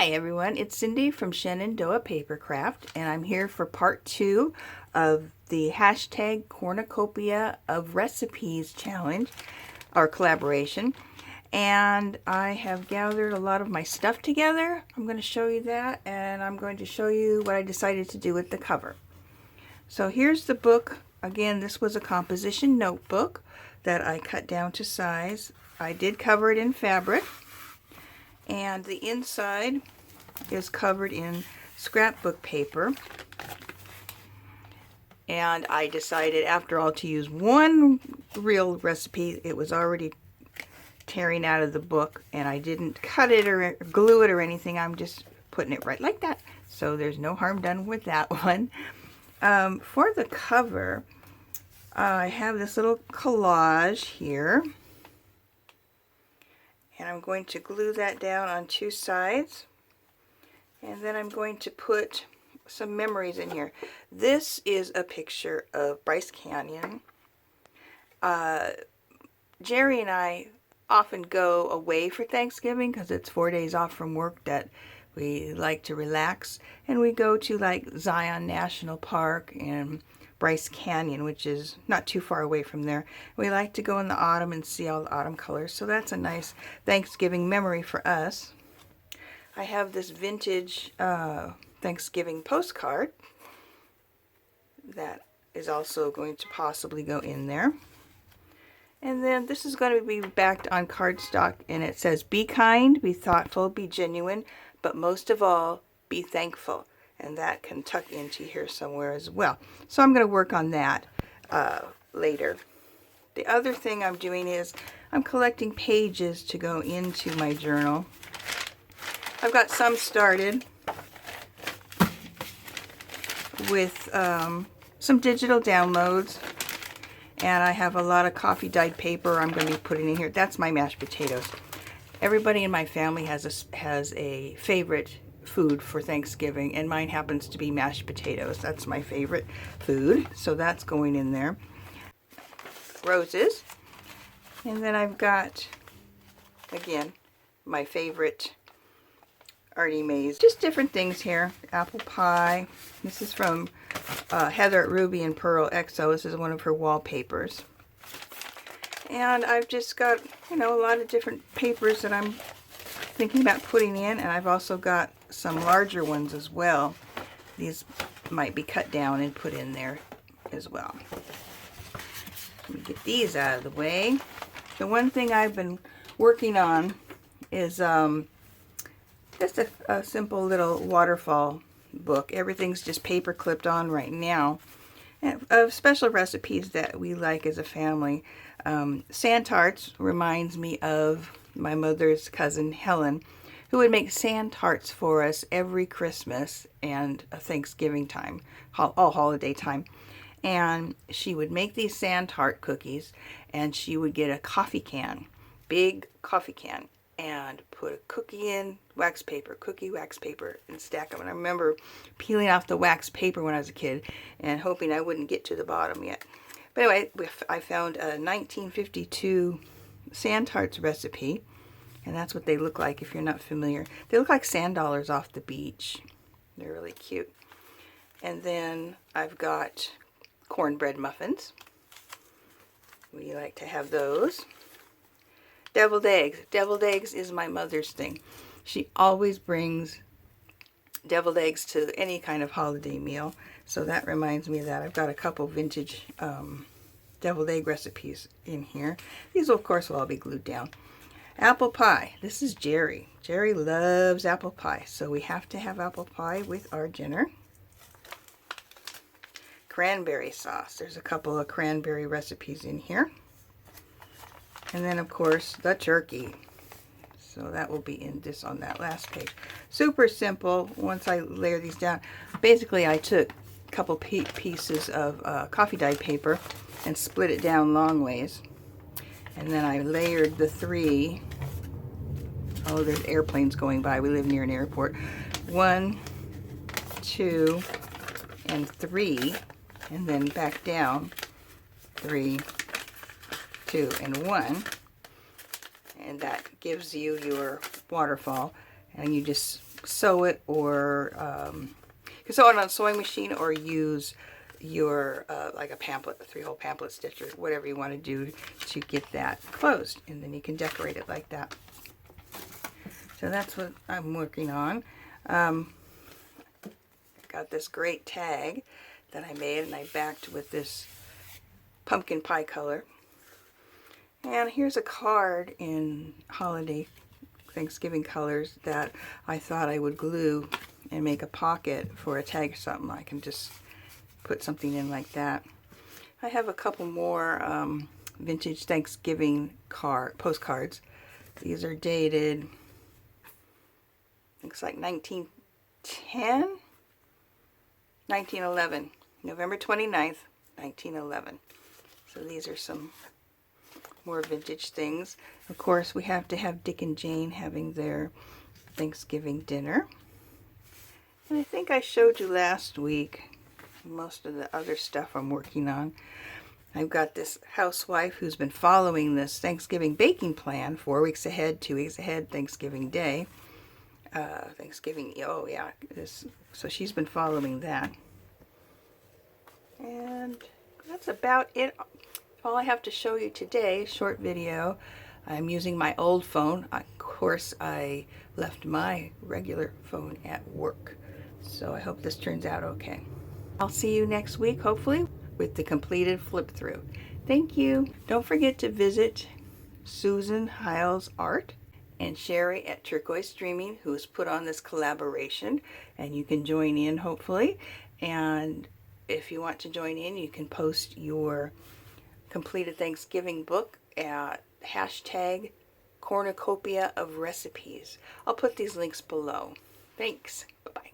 Hi everyone, it's Cindy from Shenandoah Papercraft, and I'm here for part 2 of the hashtag Cornucopia of Recipes challenge, or collaboration. And I have gathered a lot of my stuff together. I'm going to show you that, and I'm going to show you what I decided to do with the cover. So here's the book. Again, this was a composition notebook that I cut down to size. I did cover it in fabric. And the inside is covered in scrapbook paper. And I decided after all to use one real recipe. It was already tearing out of the book, and I didn't cut it or glue it or anything. I'm just putting it right like that. So there's no harm done with that one. For the cover, I have this little collage here. And I'm going to glue that down on two sides. And then I'm going to put some memories in here. This is a picture of Bryce Canyon. Jerry and I often go away for Thanksgiving because it's 4 days off from work that we like to relax. And we go to like Zion National Park and Bryce Canyon, which is not too far away from there. We like to go in the autumn and see all the autumn colors, so that's a nice Thanksgiving memory for us. I have this vintage Thanksgiving postcard that is also going to possibly go in there. And then this is going to be backed on cardstock, and it says, "Be kind, be thoughtful, be genuine, but most of all, be thankful." And that can tuck into here somewhere as well. So I'm going to work on that later. The other thing I'm doing is I'm collecting pages to go into my journal. I've got some started with some digital downloads. And I have a lot of coffee dyed paper I'm going to be putting in here. That's my mashed potatoes. Everybody in my family has a favorite food for Thanksgiving, and mine happens to be mashed potatoes. That's my favorite food, so that's going in there. Roses, and then I've got, again, my favorite Artie Mays. Just different things here. Apple pie. This is from Heather at Ruby and Pearl XO. This is one of her wallpapers. And I've just got, a lot of different papers that I'm thinking about putting in, and I've also got some larger ones as well. These might be cut down and put in there as well. Let me get these out of the way. The one thing I've been working on is just a simple little waterfall book. Everything's just paper clipped on right now, and of special recipes that we like as a family. Sand tarts reminds me of my mother's cousin Helen, who would make sand tarts for us every Christmas and Thanksgiving time, all holiday time. And she would make these sand tart cookies, and she would get a coffee can, big coffee can, and put a cookie in, wax paper, cookie wax paper, and stack them. And I remember peeling off the wax paper when I was a kid and hoping I wouldn't get to the bottom yet. But anyway, I found a 1952 sand tarts recipe. And that's what they look like if you're not familiar. They look like sand dollars off the beach. They're really cute. And then I've got cornbread muffins. We like to have those. Deviled eggs. Deviled eggs is my mother's thing. She always brings deviled eggs to any kind of holiday meal. So that reminds me of that. I've got a couple vintage deviled egg recipes in here. These, of course, will all be glued down. Apple pie. This is Jerry. Jerry loves apple pie, so we have to have apple pie with our dinner. Cranberry sauce. There's a couple of cranberry recipes in here. And then, of course, the turkey. So that will be in this on that last page. Super simple once I layer these down. Basically, I took a couple pieces of coffee dyed paper and split it down long ways. And then I layered the three. Oh, there's airplanes going by. We live near an airport. 1, 2, and 3. And then back down. 3, 2, and 1. And that gives you your waterfall. And you just sew it, or you can sew it on a sewing machine, or use your like a pamphlet, a 3-hole pamphlet stitch, or whatever you want to do to get that closed, and then you can decorate it like that. So that's what I'm working on. Got this great tag that I made, and I backed with this pumpkin pie color. And here's a card in holiday Thanksgiving colors that I thought I would glue and make a pocket for a tag or something. I can just put something in like that. I have a couple more vintage Thanksgiving postcards. These are dated, looks like 1910? 1911. November 29th, 1911. So these are some more vintage things. Of course, we have to have Dick and Jane having their Thanksgiving dinner. And I think I showed you last week most of the other stuff I'm working on. I've got this housewife who's been following this Thanksgiving baking plan 4 weeks ahead, 2 weeks ahead, Thanksgiving Day. Oh yeah, so she's been following that. And that's about it. All I have to show you today, short video. I'm using my old phone. Of course, I left my regular phone at work. So I hope this turns out okay. I'll see you next week, hopefully, with the completed flip through. Thank you. Don't forget to visit Susan Hiles Art and Sheree at Turquoise Dreaming, who has put on this collaboration, and you can join in hopefully. And if you want to join in, you can post your completed Thanksgiving book at hashtag cornucopia of recipes. I'll put these links below. Thanks. Bye-bye.